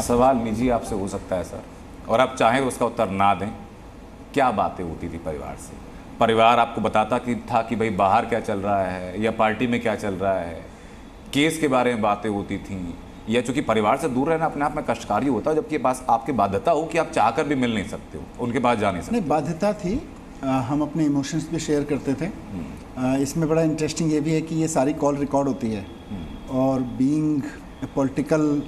सवाल निजी आपसे हो सकता है सर, और आप चाहें तो उसका उत्तर ना दें। क्या बातें होती थी परिवार से? परिवार आपको बताता कि था कि भाई बाहर क्या चल रहा है या पार्टी में क्या चल रहा है, केस के बारे में बातें होती थी, या चूंकि परिवार से दूर रहना अपने आप में कष्टकारी होता है, जबकि पास आपकी बाध्यता हो कि आप चाहकर भी मिल नहीं सकते हो, उनके पास जा नहीं सकते? नहीं, बाध्यता थी। हम अपने इमोशंस भी शेयर करते थे। इसमें बड़ा इंटरेस्टिंग ये भी है कि ये सारी कॉल रिकॉर्ड होती है, और बीइंग पॉलिटिकल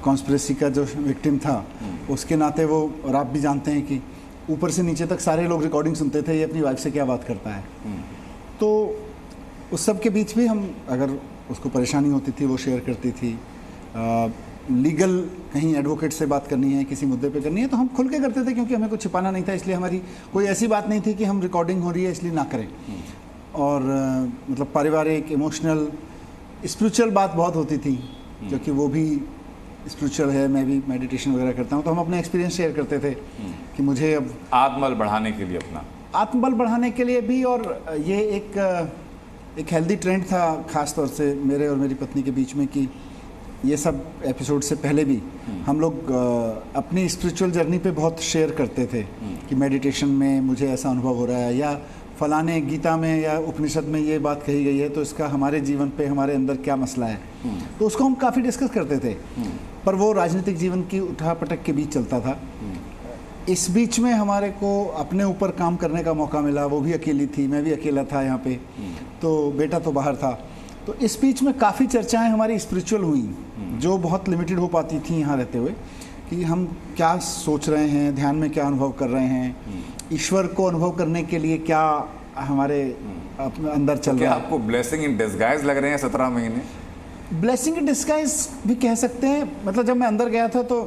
कॉन्स्पिरेसी का जो विक्टिम था उसके नाते वो, और आप भी जानते हैं कि ऊपर से नीचे तक सारे लोग रिकॉर्डिंग सुनते थे, ये अपनी वाइफ से क्या बात करता है। तो उस सब के बीच भी हम, अगर उसको परेशानी होती थी वो शेयर करती थी। लीगल कहीं एडवोकेट से बात करनी है, किसी मुद्दे पे करनी है, तो हम खुल के करते थे, क्योंकि हमें कुछ छिपाना नहीं था। इसलिए हमारी कोई ऐसी बात नहीं थी कि हम रिकॉर्डिंग हो रही है इसलिए ना करें। और मतलब पारिवारिक, इमोशनल, स्पिरिचुअल बात बहुत होती थी, क्योंकि वो भी स्पिरिचुअल है, मैं भी मेडिटेशन वगैरह करता हूँ, तो हम अपने एक्सपीरियंस शेयर करते थे कि मुझे अब आत्मबल बढ़ाने के लिए, अपना आत्मबल बढ़ाने के लिए भी। और ये एक हेल्दी ट्रेंड था ख़ास तौर से मेरे और मेरी पत्नी के बीच में, कि ये सब एपिसोड से पहले भी हम लोग अपनी स्पिरिचुअल जर्नी पे बहुत शेयर करते थे कि मेडिटेशन में मुझे ऐसा अनुभव हो रहा है, या फलाने गीता में या उपनिषद में ये बात कही गई है, तो इसका हमारे जीवन पे, हमारे अंदर क्या मसला है। तो उसको हम काफ़ी डिस्कस करते थे, पर वो राजनीतिक जीवन की उठापटक के बीच चलता था। इस बीच में हमारे को अपने ऊपर काम करने का मौका मिला। वो भी अकेली थी, मैं भी अकेला था यहाँ पे, तो बेटा तो बाहर था। तो इस बीच में काफ़ी चर्चाएं हमारी स्पिरिचुअल हुई, जो बहुत लिमिटेड हो पाती थी यहाँ रहते हुए, कि हम क्या सोच रहे हैं, ध्यान में क्या अनुभव कर रहे हैं, ईश्वर को अनुभव करने के लिए क्या हमारे अंदर चल रहा है। आपको ब्लेसिंग इन डिस्गाइज लग रहे हैं 17 महीने? ब्लेसिंग इन डिस्गाइज भी कह सकते हैं। मतलब जब मैं अंदर गया था तो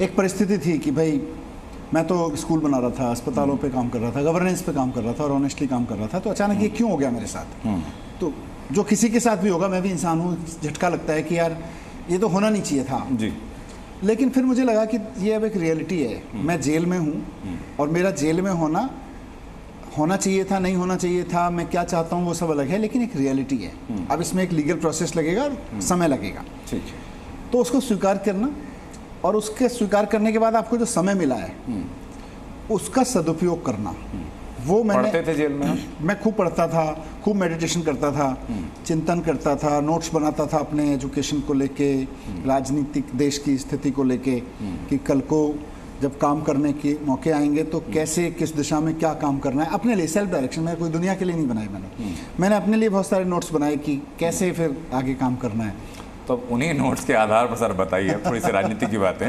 एक परिस्थिति थी कि भाई मैं तो स्कूल बना रहा था, अस्पतालों पे काम कर रहा था, गवर्नेंस पे काम कर रहा था और ऑनेस्टली काम कर रहा था। तो अचानक ये क्यों हो गया मेरे साथ? तो जो किसी के साथ भी होगा, मैं भी इंसान हूँ, झटका लगता है कि यार ये तो होना नहीं चाहिए था जी। लेकिन फिर मुझे लगा कि ये अब एक रियलिटी है। मैं जेल में हूँ, और मेरा जेल में होना चाहिए था, नहीं होना चाहिए था, मैं क्या चाहता हूँ वो सब अलग है, लेकिन एक रियलिटी है। अब इसमें एक लीगल प्रोसेस लगेगा, समय लगेगा, ठीक है। तो उसको स्वीकार करना, और उसके स्वीकार करने के बाद आपको जो समय मिला है उसका सदुपयोग करना। वो मैंने पढ़ते थे जेल में? मैं खूब पढ़ता था, खूब मेडिटेशन करता था, चिंतन करता था, नोट्स बनाता था अपने एजुकेशन को लेके, राजनीतिक देश की स्थिति को लेके, कि कल को जब काम करने के मौके आएंगे तो कैसे, किस दिशा में क्या काम करना है अपने लिए। सेल्फ डायरेक्शन, मैं कोई दुनिया के लिए नहीं बनाई मैंने अपने लिए बहुत सारे नोट्स बनाए कि कैसे फिर आगे काम करना है। तो उन्हीं नोट्स के आधार पर सर बताइए थोड़ी सी राजनीति की बातें,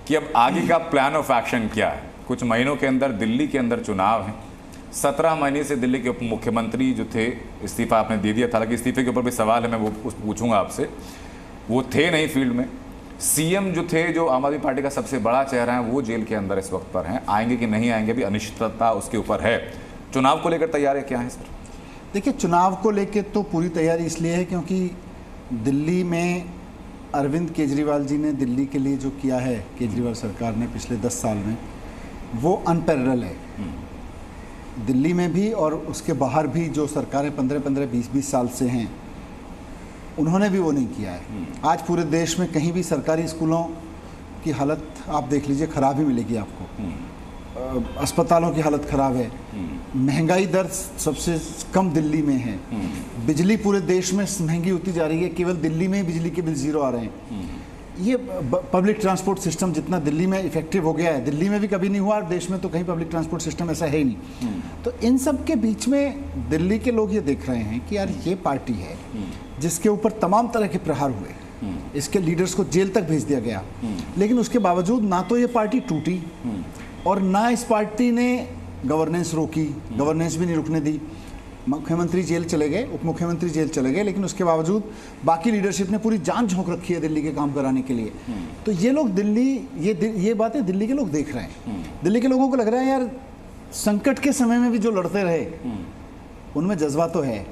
कि अब आगे का प्लान ऑफ एक्शन क्या है? कुछ महीनों के अंदर दिल्ली के अंदर चुनाव है। 17 महीने से दिल्ली के उप मुख्यमंत्री जो थे, इस्तीफा आपने दे दिया था, हालांकि इस्तीफे के ऊपर भी सवाल है, मैं वो पूछूंगा आपसे। वो थे नहीं फील्ड में। सीएम जो थे, जो आम आदमी पार्टी का सबसे बड़ा चेहरा है, वो जेल के अंदर इस वक्त पर हैं। आएंगे कि नहीं आएंगे भी अनिश्चितता उसके ऊपर है। चुनाव को लेकर तैयारियां क्या हैं सर? देखिए, चुनाव को लेकर तो पूरी तैयारी इसलिए है क्योंकि दिल्ली में अरविंद केजरीवाल जी ने दिल्ली के लिए जो किया है, केजरीवाल सरकार ने पिछले 10 साल में, वो अनपैरेलल है। दिल्ली में भी और उसके बाहर भी जो सरकारें 15-15, 20-20 साल से हैं, उन्होंने भी वो नहीं किया है। आज पूरे देश में कहीं भी सरकारी स्कूलों की हालत आप देख लीजिए, ख़राब ही मिलेगी आपको। अस्पतालों की हालत ख़राब है। महंगाई दर सबसे कम दिल्ली में है। बिजली पूरे देश में महंगी होती जा रही है, केवल दिल्ली में ही बिजली के बिल ज़ीरो आ रहे हैं। ये पब्लिक ट्रांसपोर्ट सिस्टम जितना दिल्ली में इफेक्टिव हो गया है, दिल्ली में भी कभी नहीं हुआ, और देश में तो कहीं पब्लिक ट्रांसपोर्ट सिस्टम ऐसा है ही नहीं। तो इन सब के बीच में दिल्ली के लोग ये देख रहे हैं कि यार ये पार्टी है जिसके ऊपर तमाम तरह के प्रहार हुए, इसके लीडर्स को जेल तक भेज दिया गया, लेकिन उसके बावजूद ना तो ये पार्टी टूटी और ना इस पार्टी ने गवर्नेंस रोकी, गवर्नेंस भी नहीं रुकने दी। मुख्यमंत्री जेल चले गए, उप मुख्यमंत्री जेल चले गए, लेकिन उसके बावजूद बाकी लीडरशिप ने पूरी जान झोंक रखी है दिल्ली के काम कराने के लिए। तो ये लोग ये बातें दिल्ली के लोग देख रहे हैं। दिल्ली के लोगों को लग रहा है यार, संकट के समय में भी जो लड़ते रहे, उनमें जज्बा तो है,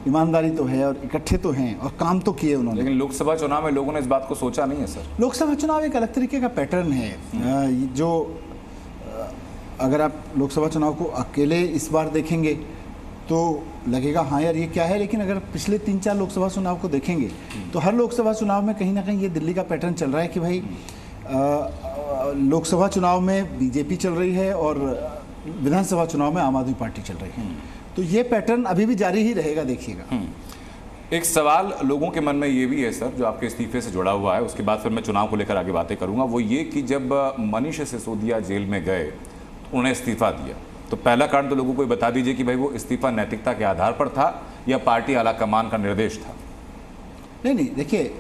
ईमानदारी तो है, और इकट्ठे तो हैं, और काम तो किए उन्होंने। लेकिन लोकसभा चुनाव में लोगों ने इस बात को सोचा नहीं है सर। लोकसभा चुनाव एक अलग तरीके का पैटर्न है। जो अगर आप लोकसभा चुनाव को अकेले इस बार देखेंगे तो लगेगा हाँ यार ये क्या है। लेकिन अगर पिछले 3-4 लोकसभा चुनाव को देखेंगे तो हर लोकसभा चुनाव में कहीं ना कहीं ये दिल्ली का पैटर्न चल रहा है कि भाई लोकसभा चुनाव में बीजेपी चल रही है और विधानसभा चुनाव में आम आदमी पार्टी चल रही है। तो ये पैटर्न अभी भी जारी ही रहेगा, देखिएगा। एक सवाल लोगों के मन में ये भी है सर, जो आपके इस्तीफे से जुड़ा हुआ है, उसके बाद फिर मैं चुनाव को लेकर आगे बातें करूंगा, वो ये कि जब मनीष सिसोदिया जेल में गए तो उन्हें इस्तीफा दिया, तो पहला कारण तो लोगों को बता दीजिए कि भाई वो इस्तीफा नैतिकता के आधार पर था या पार्टी आला कमान का निर्देश था? नहीं, देखिए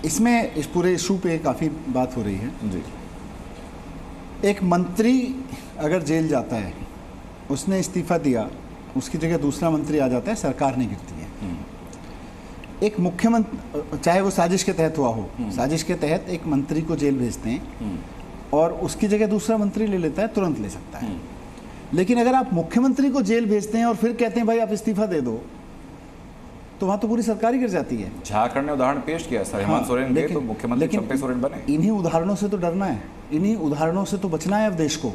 इसमें इस पूरे इशू पे काफ़ी बात हो रही है जी। एक मंत्री अगर जेल जाता है, उसने इस्तीफा दिया, उसकी जगह दूसरा मंत्री आ जाता है, सरकार नहीं गिरती है। एक मुख्यमंत्री, चाहे वो साजिश के तहत हुआ हो, साजिश के तहत एक मंत्री को जेल भेजते हैं और उसकी जगह दूसरा मंत्री ले लेता है, तुरंत ले सकता है। लेकिन अगर आप मुख्यमंत्री को जेल भेजते हैं और फिर कहते हैं भाई आप इस्तीफा दे दो, तो वहां तो पूरी सरकार ही गिर जाती है। झारखंड ने उदाहरण पेश किया सर, हेमंत सोरेन गए तो मुख्यमंत्री चंपे सोरेन बने। इन्हीं उदाहरणों से तो डरना है, इन्हीं उदाहरणों से तो बचना है अब देश को।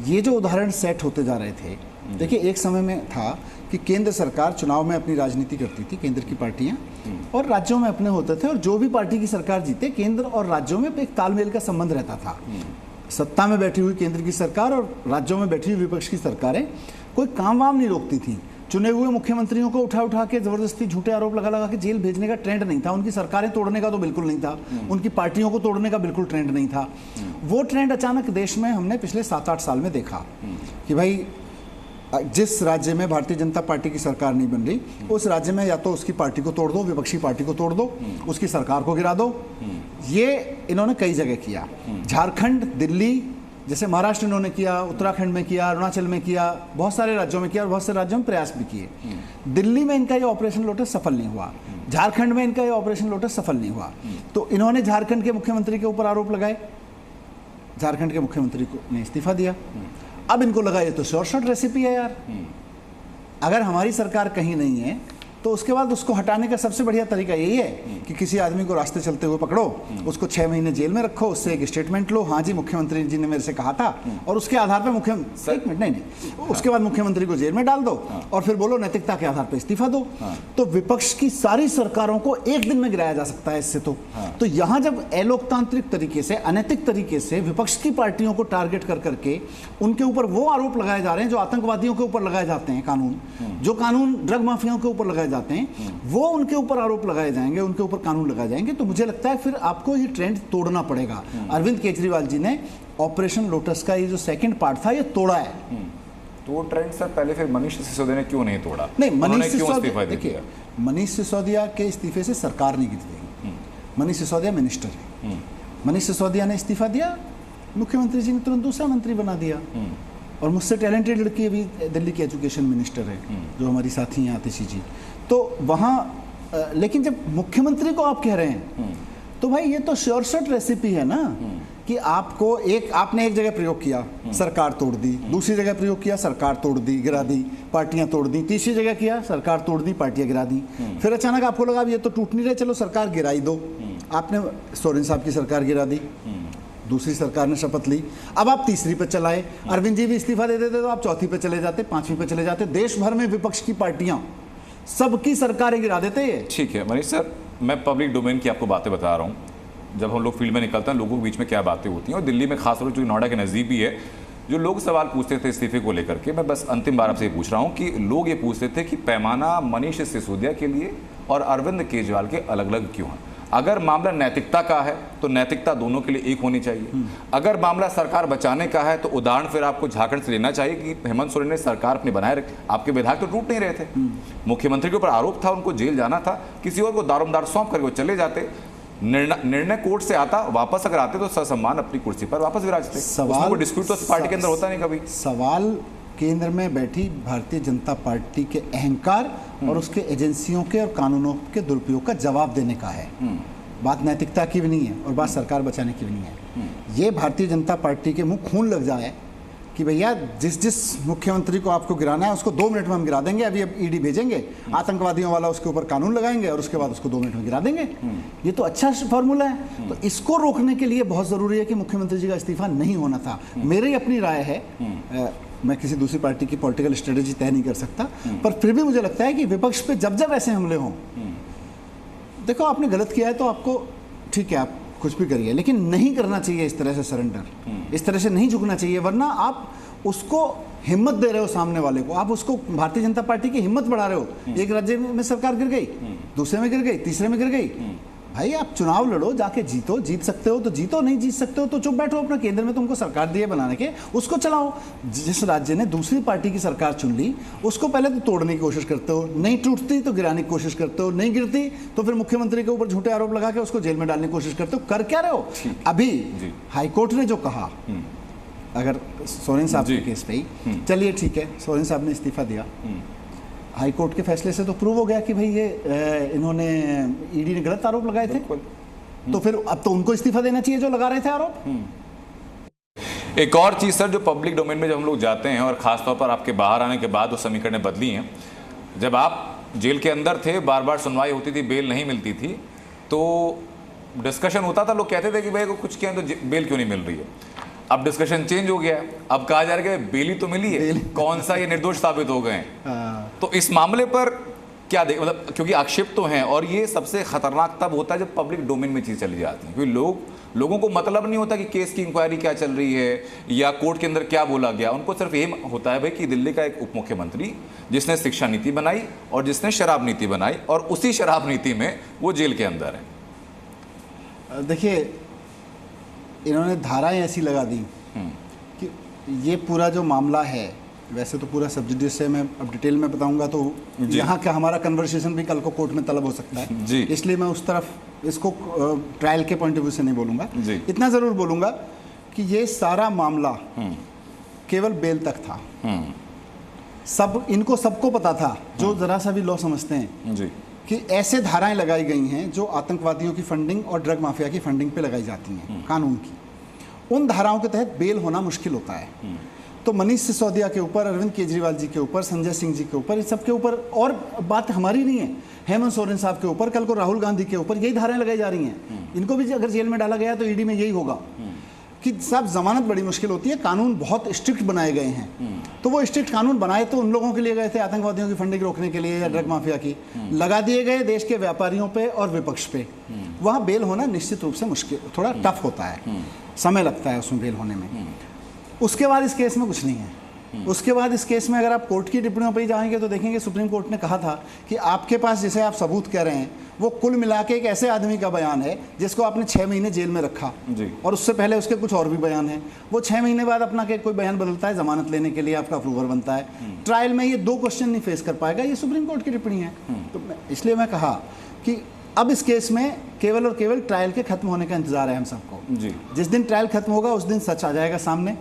ये जो उदाहरण सेट होते जा रहे थे, देखिए एक समय में था कि केंद्र सरकार चुनाव में अपनी राजनीति करती थी, केंद्र की पार्टियां, और राज्यों में अपने होते थे, और जो भी पार्टी की सरकार जीते, केंद्र और राज्यों में एक तालमेल का संबंध रहता था। सत्ता में बैठी हुई केंद्र की सरकार और राज्यों में बैठी हुई विपक्ष की सरकारें कोई काम वाम नहीं रोकती थी। चुने हुए मुख्यमंत्रियों को उठा उठा के जबरदस्ती झूठे आरोप लगा लगा के जेल भेजने का ट्रेंड नहीं था। उनकी सरकारें तोड़ने का तो बिल्कुल नहीं था, उनकी पार्टियों को तोड़ने का बिल्कुल ट्रेंड नहीं था। वो ट्रेंड अचानक देश में हमने पिछले 7-8 साल में देखा कि भाई जिस राज्य में भारतीय जनता पार्टी की सरकार नहीं बन रही, उस राज्य में या तो उसकी पार्टी को तोड़ दो, विपक्षी पार्टी को तोड़ दो, उसकी सरकार को गिरा दो। ये इन्होंने कई जगह किया, झारखंड, दिल्ली, जैसे महाराष्ट्र इन्होंने किया, उत्तराखंड में किया, अरुणाचल में किया, बहुत सारे राज्यों में किया और बहुत सारे राज्यों में प्रयास भी किए। दिल्ली में इनका ये ऑपरेशन लोटस सफल नहीं हुआ, झारखंड में इनका ये ऑपरेशन लोटस सफल नहीं हुआ। तो इन्होंने झारखंड के मुख्यमंत्री के ऊपर आरोप लगाए, झारखंड के मुख्यमंत्री ने इस्तीफा दिया। अब इनको लगा ये तो शॉर्ट रेसिपी है यार, अगर हमारी सरकार कहीं नहीं है तो उसके बाद उसको हटाने का सबसे बढ़िया तरीका यही है कि किसी आदमी को रास्ते चलते हुए पकड़ो, उसको 6 महीने जेल में रखो, उससे एक स्टेटमेंट लो, हाँ जी मुख्यमंत्री जी ने मेरे से कहा था, और उसके आधार पर उसके बाद मुख्यमंत्री को जेल में डाल दो और फिर बोलो नैतिकता के आधार पर इस्तीफा दो। तो विपक्ष की सारी सरकारों को एक दिन में गिराया जा सकता है इससे। तो यहाँ जब अलोकतांत्रिक तरीके से, अनैतिक तरीके से विपक्ष की पार्टियों को टारगेट कर करके उनके ऊपर वो आरोप लगाए जा रहे हैं जो आतंकवादियों के ऊपर लगाए जाते हैं, कानून जो कानून ड्रग माफियाओं के ऊपर लगाए जाते हैं, वो उनके ऊपर आरोप लगाए जाएंगे, उनके ऊपर कानून लगाए जाएंगे, तो मुझे लगता है फिर आपको ये ट्रेंड तोड़ना पड़ेगा। अरविंद केजरीवाल जी ने ऑपरेशन लोटस का ये जो सेकंड पार्ट था ये तोड़ा है। तो वो ट्रेंड सर पहले फिर मनीष सिसोदिया ने क्यों नहीं तोड़ा? नहीं, मनीष सिसोदिया, देखिए मनीष सिसोदिया के इस्तीफे से सरकार नहीं गिरती। मनीष सिसोदिया मिनिस्टर है, मनीष सिसोदिया ने इस्तीफा दिया, मुख्यमंत्री जी ने तुरंत दूसरा मंत्री बना दिया। और मुझसे टैलेंटेड लड़की अभी दिल्ली की एजुकेशन मिनिस्टर है, जो हमारी साथी हैं आतिशी जी। तो वहाँ लेकिन जब मुख्यमंत्री को आप कह रहे हैं तो भाई ये तो शॉर्टकट रेसिपी है ना, कि आपने एक जगह प्रयोग किया, सरकार तोड़ दी, दूसरी जगह प्रयोग किया, सरकार तोड़ दी, गिरा दी, पार्टियां तोड़ दी, तीसरी जगह किया, सरकार तोड़ दी, पार्टियां गिरा दी, फिर अचानक आपको लगा ये तो टूट नहीं रहे, चलो सरकार गिराई दो। आपने सोरेन साहब की सरकार गिरा दी, दूसरी सरकार ने शपथ ली, अब आप तीसरी पे चलाए, अरविंद जी भी इस्तीफा दे देते तो आप चौथी पे चले जाते, 5वीं पे चले जाते, देश भर में विपक्ष की पार्टियां सबकी सरकारें गिरा देते हैं। ठीक है मनीष सर, मैं पब्लिक डोमेन की आपको बातें बता रहा हूँ, जब हम लोग फील्ड में निकलते हैं लोगों के बीच में क्या बातें होती हैं, और दिल्ली में खासतौर से नोएडा के नज़दीक भी है, जो लोग सवाल पूछते थे इस्तीफे को लेकर के, मैं बस अंतिम बार आपसे ये पूछ रहा हूँ कि लोग ये पूछते थे कि पैमाना मनीष सिसोदिया के लिए और अरविंद केजरीवाल के अलग अलग क्यों है? अगर मामला नैतिकता का है तो नैतिकता दोनों के लिए एक होनी चाहिए। अगर मामला सरकार बचाने का है तो उदाहरण फिर आपको झारखंड से लेना चाहिए कि हेमंत सोरेन ने सरकार अपनी बनाए रखी, आपके विधायक तो टूट नहीं रहे थे, मुख्यमंत्री के ऊपर आरोप था, उनको जेल जाना था, किसी और को दारोमदार सौंप करके वो चले जाते, निर्णय कोर्ट से आता, वापस अगर आते तो ससम्मान अपनी कुर्सी पर वापस विराजते। सवाल डिस्प्यूट तो पार्टी के अंदर होता नहीं कभी। सवाल केंद्र में बैठी भारतीय जनता पार्टी के अहंकार और उसके एजेंसियों के और कानूनों के दुरुपयोग का जवाब देने का है। बात नैतिकता की भी नहीं है और बात सरकार बचाने की भी नहीं है। ये भारतीय जनता पार्टी के मुंह खून लग जाए कि भैया जिस मुख्यमंत्री को आपको गिराना है उसको 2 मिनट में हम गिरा देंगे, अभी अब ईडी भेजेंगे, आतंकवादियों वाला उसके ऊपर कानून लगाएंगे और उसके बाद उसको 2 मिनट में गिरा देंगे। ये तो अच्छा फॉर्मूला है। तो इसको रोकने के लिए बहुत ज़रूरी है कि मुख्यमंत्री जी का इस्तीफा नहीं होना था। मेरी अपनी राय है, मैं किसी दूसरी पार्टी की पॉलिटिकल स्ट्रेटेजी तय नहीं कर सकता, पर फिर भी मुझे लगता है कि विपक्ष पे जब जब ऐसे हमले हों, देखो आपने गलत किया है तो आपको ठीक है, आप कुछ भी करिए, लेकिन नहीं करना चाहिए इस तरह से सरेंडर, इस तरह से नहीं झुकना चाहिए, वरना आप उसको हिम्मत दे रहे हो सामने वाले को, आप उसको भारतीय जनता पार्टी की हिम्मत बढ़ा रहे हो। एक राज्य में सरकार गिर गई, दूसरे में गिर गई, तीसरे में गिर गई, भाई आप चुनाव लड़ो, जाके जीतो, जीत सकते हो तो जीतो, नहीं जीत सकते हो तो चुप बैठो, अपना केंद्र में तुमको सरकार दी है बनाने के, उसको चलाओ। जिस राज्य ने दूसरी पार्टी की सरकार चुन ली उसको पहले तो तोड़ने की कोशिश करते हो, नहीं टूटती तो गिराने की कोशिश करते हो, नहीं गिरती तो फिर मुख्यमंत्री के ऊपर झूठे आरोप लगा के उसको जेल में डालने की कोशिश करते हो। कर क्या रहे हो? अभी हाईकोर्ट ने जो कहा, अगर सोरेन साहब के केस पे ही, चलिए ठीक है, सोरेन साहब ने इस्तीफा दिया, हाईकोर्ट के फैसले से तो प्रूव हो गया कि भाई ये इन्होंने ईडी ने गलत आरोप लगाए थे, तो फिर अब तो उनको इस्तीफा देना चाहिए जो लगा रहे थे आरोप। एक और चीज सर, जो पब्लिक डोमेन में जब हम लोग जाते हैं और खासतौर पर आपके बाहर आने के बाद वो समीकरणें बदली हैं, जब आप जेल के अंदर थे, बार बार सुनवाई होती थी, बेल नहीं मिलती थी, तो डिस्कशन होता था, लोग कहते थे कि भाई को कुछ किया तो बेल क्यों नहीं मिल रही है। अब डिस्कशन चेंज हो गया, अब कहा जा रहा है कि बेल ही तो मिली है, कौन सा ये निर्दोष साबित हो गए हैं। तो इस मामले पर क्या मतलब, क्योंकि आक्षेप तो हैं, और ये सबसे खतरनाक तब होता है जब पब्लिक डोमेन में चीज़ चली जाती है, क्योंकि लोगों को मतलब नहीं होता कि केस की इंक्वायरी क्या चल रही है या कोर्ट के अंदर क्या बोला गया, उनको सिर्फ ये होता है भाई कि दिल्ली का एक उप मुख्यमंत्री जिसने शिक्षा नीति बनाई और जिसने शराब नीति बनाई, और उसी शराब नीति में वो जेल के अंदर है। देखिए, इन्होंने धाराएं ऐसी लगा दी कि ये पूरा जो मामला है, वैसे तो पूरा सब्जुडिस है, मैं अब डिटेल में बताऊंगा तो यहाँ का हमारा कन्वर्सेशन भी कल को कोर्ट में तलब हो सकता है जी। इसलिए मैं उस तरफ इसको ट्रायल के पॉइंट ऑफ व्यू से नहीं बोलूँगा। इतना ज़रूर बोलूँगा कि ये सारा मामला केवल बेल तक था, इनको सबको पता था जो ज़रा सा भी लॉ समझते हैं जी, कि ऐसे धाराएं लगाई गई हैं जो आतंकवादियों की फंडिंग और ड्रग माफिया की फंडिंग पे लगाई जाती हैं कानून की, उन धाराओं के तहत बेल होना मुश्किल होता है। तो मनीष सिसोदिया के ऊपर, अरविंद केजरीवाल जी के ऊपर, संजय सिंह जी के ऊपर, इन सब के ऊपर, और बात हमारी नहीं है, हेमंत सोरेन साहब के ऊपर, कल को राहुल गांधी के ऊपर यही धाराएं लगाई जा रही हैं। इनको भी अगर जेल में डाला गया तो ईडी में यही होगा कि साहब जमानत बड़ी मुश्किल होती है, कानून बहुत स्ट्रिक्ट बनाए गए हैं। तो वो स्ट्रिक्ट कानून बनाए तो उन लोगों के लिए गए थे आतंकवादियों की फंडिंग रोकने के लिए या ड्रग माफिया की, लगा दिए गए देश के व्यापारियों पे और विपक्ष पे। वहाँ बेल होना निश्चित रूप से मुश्किल, थोड़ा टफ होता है, समय लगता है उसमें बेल होने में। उसके बाद इस केस में कुछ नहीं है। उसके बाद इस केस में अगर आप कोर्ट की टिप्पणियों पर ही जाएंगे तो देखेंगे सुप्रीम कोर्ट ने कहा था कि आपके पास जिसे आप सबूत कह रहे हैं वो कुल मिला के एक ऐसे आदमी का बयान है जिसको आपने 6 महीने जेल में रखा जी, और उससे पहले उसके कुछ और भी बयान हैं। वो 6 महीने बाद अपना कोई बयान बदलता है, जमानत लेने के लिए आपका अप्रूवर बनता है, ट्रायल में ये 2 क्वेश्चन नहीं फेस कर पाएगा। ये सुप्रीम कोर्ट की टिप्पणी है। तो इसलिए मैं कहा कि अब इस केस में केवल और केवल ट्रायल के खत्म होने का इंतजार है हम सबको जी। जिस दिन ट्रायल खत्म होगा उस दिन सच आ जाएगा सामने।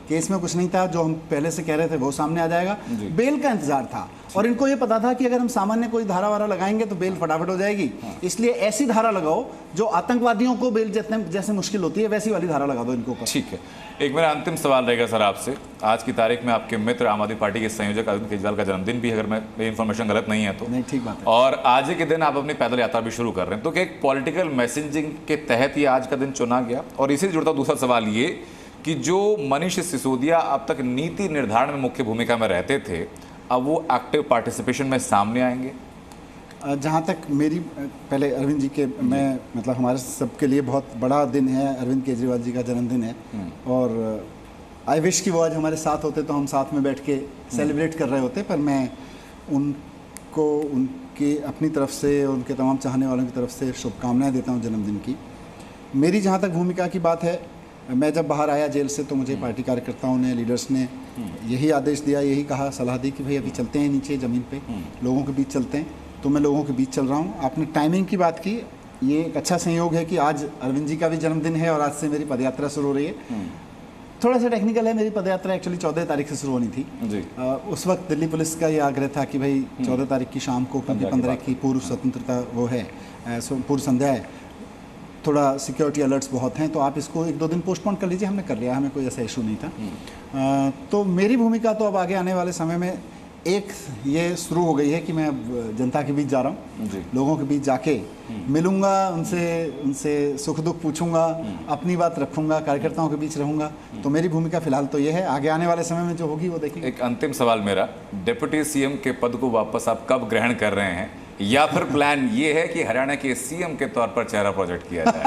केस में कुछ नहीं था, जो हम पहले से कह रहे थे वो सामने आ जाएगा। बेल का इंतजार था और इनको ये पता था कि अगर हम सामान्य कोई धारा वारा लगाएंगे तो बेल फटाफट हो जाएगी, इसलिए ऐसी धारा लगाओ जो आतंकवादियों को बेल जैसे मुश्किल होती है वैसी वाली धारा लगा दो इनको। ठीक है, एक मेरा अंतिम सवाल रहेगा सर आपसे। आज की तारीख में आपके मित्र आम आदमी पार्टी के संयोजक अरविंद केजरीवाल का जन्मदिन भी, अगर मेरी इन्फॉर्मेशन गलत नहीं है तो। नहीं, ठीक बात है। और आज ही के दिन आप अपनी पैदल यात्रा भी शुरू कर रहे हैं, तो क्या एक पॉलिटिकल मैसेजिंग के तहत ये आज का दिन चुना गया? और इसी से जुड़ता दूसरा सवाल ये कि जो मनीष सिसोदिया अब तक नीति निर्धारण में मुख्य भूमिका में रहते थे, अब वो एक्टिव पार्टिसिपेशन में सामने आएंगे? जहाँ तक मेरी, पहले अरविंद जी के, मैं मतलब हमारे सबके लिए बहुत बड़ा दिन है, अरविंद केजरीवाल जी का जन्मदिन है, और आई विश कि वो आज हमारे साथ होते तो हम साथ में बैठ के सेलिब्रेट कर रहे होते, पर मैं उनको उनके अपनी तरफ से, उनके तमाम चाहने वालों की तरफ से शुभकामनाएं देता हूँ जन्मदिन की। मेरी जहाँ तक भूमिका की बात है, मैं जब बाहर आया जेल से तो मुझे पार्टी कार्यकर्ताओं ने, लीडर्स ने यही आदेश दिया, यही कहा, सलाह दी कि भाई अभी चलते हैं नीचे ज़मीन पे, लोगों के बीच चलते हैं। तो मैं लोगों के बीच चल रहा हूँ। आपने टाइमिंग की बात की, ये एक अच्छा संयोग है कि आज अरविंद जी का भी जन्मदिन है और आज से मेरी पदयात्रा शुरू हो रही है। थोड़ा सा टेक्निकल है, मेरी पदयात्रा एक्चुअली 14 तारीख से शुरू होनी थी जी। उस वक्त दिल्ली पुलिस का ये आग्रह था कि भाई 14 तारीख की शाम को, क्योंकि 15 की पूर्व स्वतंत्रता वो है, पूर्व संध्या है, थोड़ा सिक्योरिटी अलर्ट्स बहुत हैं, तो आप इसको 1-2 दिन पोस्टपोन कर लीजिए। हमने कर लिया, हमें कोई ऐसा इशू नहीं था। तो मेरी भूमिका तो अब आगे आने वाले समय में एक ये शुरू हो गई है कि मैं अब जनता के बीच जा रहा हूँ, जी। लोगों के बीच जाके मिलूंगा, उनसे सुख दुख पूछूंगा, अपनी बात रखूंगा, कार्यकर्ताओं के बीच रहूंगा। तो मेरी भूमिका फिलहाल तो ये है, आगे आने वाले समय में जो होगी वो देखेंगे। एक अंतिम सवाल मेरा, डिप्टी सीएम के पद को वापस आप कब ग्रहण कर रहे हैं, या फिर प्लान ये है कि हरियाणा के सीएम के तौर पर चेहरा प्रोजेक्ट किया जाए?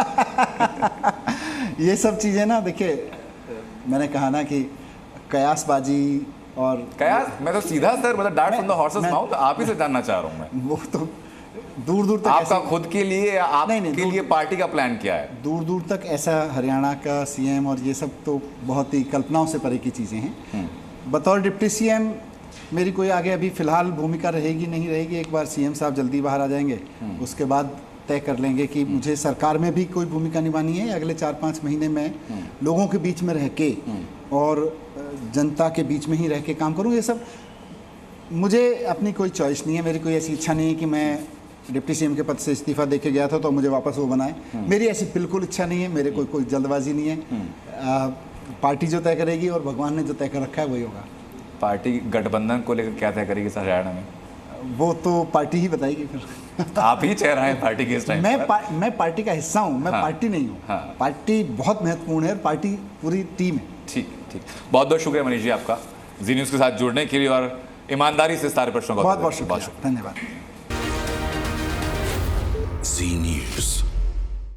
ये सब चीज़ें ना, देखिए मैंने कहा ना कि कयासबाजी और कयास, मैं तो सीधा सर मतलब direct from the horses mouth आप ही से जानना चाह रहा हूँ मैं। वो तो दूर दूर तक आपका ऐसी- खुद के लिए या आपके नहीं, लिए पार्टी का प्लान क्या है? दूर दूर तक ऐसा हरियाणा का सीएम और ये सब तो बहुत ही कल्पनाओं से परे की चीज़ें हैं। बतौर डिप्टी सीएम मेरी कोई आगे अभी फिलहाल भूमिका रहेगी नहीं रहेगी, एक बार सीएम साहब जल्दी बाहर आ जाएंगे, उसके बाद तय कर लेंगे कि मुझे सरकार में भी कोई भूमिका निभानी है। अगले 4-5 महीने में लोगों के बीच में रह के और जनता के बीच में ही रह के काम करूँ। ये सब मुझे अपनी कोई चॉइस नहीं है, मेरी कोई ऐसी इच्छा नहीं है कि मैं डिप्टी सीएम के पद से इस्तीफा दे के गया था तो मुझे वापस वो बनाए। मेरी ऐसी बिल्कुल इच्छा नहीं है, मेरे कोई जल्दबाजी नहीं है। पार्टी जो तय करेगी और भगवान ने जो तय कर रखा है वही होगा। पार्टी गठबंधन को लेकर क्या तय करेगी सर हरियाणा में? वो तो पार्टी ही बताएगी फिर। आप ही चेहरा हैं पार्टी के इस टाइम पर। मैं पार्टी का हिस्सा हूँ, मैं पार्टी नहीं हूँ। हाँ। पार्टी बहुत महत्वपूर्ण है और पार्टी पूरी टीम है। ठीक ठीक, बहुत बहुत शुक्रिया मनीष जी आपका जी न्यूज़ के साथ जुड़ने के लिए और ईमानदारी से सारे प्रश्नों का बहुत उत्तर बहुत देने के लिए। शुक्रिया, धन्यवाद। जी न्यूज़।